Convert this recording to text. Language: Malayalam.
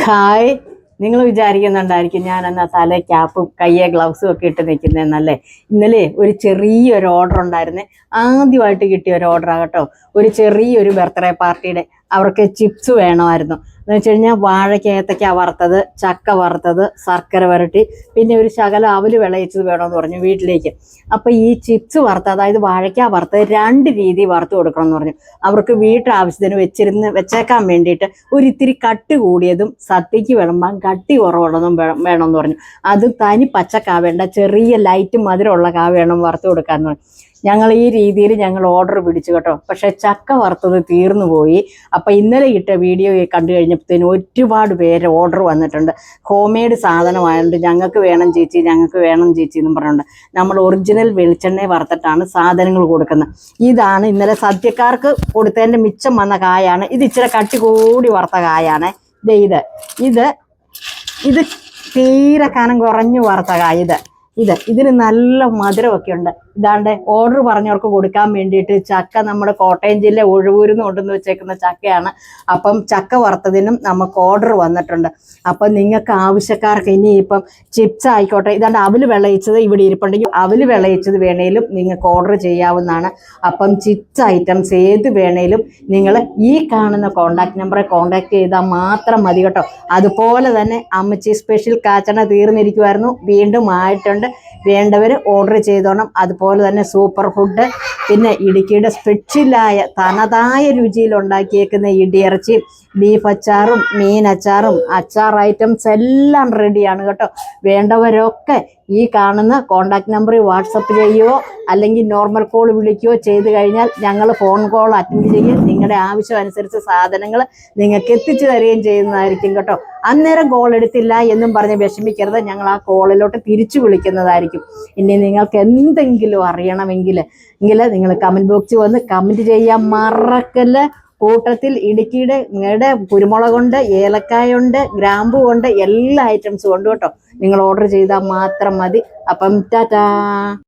ഹായ്, നിങ്ങൾ വിചാരിക്കുന്നുണ്ടായിരിക്കും ഞാൻ എന്നാ തല ക്യാപ്പും കയ്യെ ഗ്ലൗസും ഒക്കെ ഇട്ട് നിൽക്കുന്നതെന്നല്ലേ. ഇന്നലെ ഒരു ചെറിയൊരു ഓർഡർ ഉണ്ടായിരുന്നേ. ആദ്യമായിട്ട് കിട്ടിയ ഒരു ഓർഡറാണ് കേട്ടോ. ഒരു ചെറിയൊരു ബർത്ത്ഡേ പാർട്ടിയുടെ അവർക്ക് ചിപ്സ് വേണമായിരുന്നു. എന്ന് വെച്ച് കഴിഞ്ഞാൽ വാഴയ്ക്ക് ഏത്തയ്ക്ക വറുത്തത്, ചക്ക വറുത്തത്, ശർക്കര വരട്ടി, പിന്നെ ഒരു ശകലം അവല് വിളയിച്ചത് വേണമെന്ന് പറഞ്ഞു വീട്ടിലേക്ക്. അപ്പം ഈ ചിപ്സ് വറുത്ത്, അതായത് വാഴയ്ക്ക വറുത്തത് 2 രീതി വറുത്ത് കൊടുക്കണം എന്ന് പറഞ്ഞു. അവർക്ക് വീട്ടാവശ്യത്തിന് വെച്ചേക്കാൻ വേണ്ടിയിട്ട് ഒരിത്തിരി കട്ടി കൂടിയതും സദ്യക്ക് വിളമ്പാൻ കട്ടി കുറവുള്ളതും വേണമെന്ന് പറഞ്ഞു. അത് തനി പച്ചക്കാവേണ്ട, ചെറിയ ലൈറ്റ് മധുരമുള്ള കാ വേണം വറുത്ത് കൊടുക്കാമെന്ന് പറഞ്ഞു. ഞങ്ങൾ ഈ രീതിയിൽ ഓർഡർ പിടിച്ചു കേട്ടോ. പക്ഷെ ചക്ക വറുത്തത് തീർന്നു പോയി. അപ്പം ഇന്നലെ ഇട്ട വീഡിയോ കണ്ടു കഴിഞ്ഞപ്പോഴത്തേനും ഒരുപാട് പേര് ഓർഡർ വന്നിട്ടുണ്ട്. ഹോം മെയ്ഡ് സാധനമായതുകൊണ്ട് ഞങ്ങൾക്ക് വേണം ചേച്ചി, ഞങ്ങൾക്ക് വേണം ചേച്ചി എന്നും പറഞ്ഞുകൊണ്ട് നമ്മൾ ഒറിജിനൽ വെളിച്ചെണ്ണ വറുത്തിട്ടാണ് സാധനങ്ങൾ കൊടുക്കുന്നത്. ഇതാണ് ഇന്നലെ സദ്യക്കാർക്ക് കൊടുത്തതിൻ്റെ മിച്ചം വന്ന കായാണ്. ഇത് ഇച്ചിരി കട്ടി കൂടി വറുത്ത കായാണ്. ഇത് തീരെ കനം കുറഞ്ഞു വറുത്ത കായ. ഇതിന് നല്ല മധുരമൊക്കെ ഉണ്ട്. ഇതാണ്ട് ഓർഡർ പറഞ്ഞവർക്ക് കൊടുക്കാൻ വേണ്ടിയിട്ട് ചക്ക നമ്മുടെ കോട്ടയം ജില്ല ഒഴുവൂരിന്ന് കൊണ്ടുവന്ന് വെച്ചേക്കുന്ന ചക്കയാണ്. അപ്പം ചക്ക വറുത്തതിനും നമുക്ക് ഓർഡർ വന്നിട്ടുണ്ട്. അപ്പം നിങ്ങൾക്ക് ആവശ്യക്കാർക്ക് ഇനിയിപ്പം ചിപ്സ് ആയിക്കോട്ടെ, ഇതാണ്ട് അവല് വിളയിച്ചത് ഇവിടെ ഇരിപ്പുണ്ടെങ്കിൽ അവല് വിളയിച്ചത് വേണേലും നിങ്ങൾക്ക് ഓർഡർ ചെയ്യാവുന്നതാണ്. അപ്പം ചിപ്സ് ഐറ്റംസ് ഏത് വേണേലും നിങ്ങൾ ഈ കാണുന്ന കോണ്ടാക്ട് നമ്പറെ കോണ്ടാക്ട് ചെയ്താൽ മാത്രം മതി കേട്ടോ. അതുപോലെ തന്നെ അമ്മച്ചി സ്പെഷ്യൽ കാച്ചണ തീർന്നിരിക്കുമായിരുന്നു, വീണ്ടും ആയിട്ടുണ്ട്. വേണ്ടവർ ഓർഡർ ചെയ്തോണം. അതുപോലെ തന്നെ സൂപ്പർ ഫുഡ്, പിന്നെ ഇടുക്കിയുടെ സ്പെഷ്യലായ തനതായ രുചിയിൽ ഉണ്ടാക്കിയേക്കുന്ന ഇടിയിറച്ചിയും ബീഫ് അച്ചാറും മീൻ അച്ചാറും അച്ചാർ ഐറ്റംസ് എല്ലാം റെഡിയാണ് കേട്ടോ. വേണ്ടവരൊക്കെ ഈ കാണുന്ന കോണ്ടാക്ട് നമ്പറിൽ വാട്സപ്പ് ചെയ്യുകയോ അല്ലെങ്കിൽ നോർമൽ കോൾ വിളിക്കുകയോ ചെയ്ത് കഴിഞ്ഞാൽ ഞങ്ങൾ ഫോൺ കോൾ അറ്റൻഡ് ചെയ്യും. നിങ്ങളുടെ ആവശ്യം അനുസരിച്ച് സാധനങ്ങൾ നിങ്ങൾക്ക് എത്തിച്ചു തരികയും ചെയ്യുന്നതായിരിക്കും കേട്ടോ. അന്നേരം കോൾ എടുത്തില്ല എന്നും പറഞ്ഞ് വിഷമിക്കരുത്, ഞങ്ങൾ ആ കോളിലോട്ട് തിരിച്ചു വിളിക്കുന്നതായിരിക്കും. ഇനി നിങ്ങൾക്ക് എന്തെങ്കിലും അറിയണമെങ്കിൽ നിങ്ങൾ കമൻറ്റ് ബോക്സിൽ വന്ന് കമൻറ്റ് ചെയ്യാൻ മറക്കല്ല. കൂട്ടത്തിൽ ഇടുക്കിയുടെ കുരുമുളകുണ്ട്, ഏലക്കായുണ്ട്, ഗ്രാമ്പുണ്ട്, എല്ലാ ഐറ്റംസും ഉണ്ട് കേട്ടോ. നിങ്ങൾ ഓർഡർ ചെയ്താൽ മാത്രം മതി. അപ്പം ടാറ്റാ.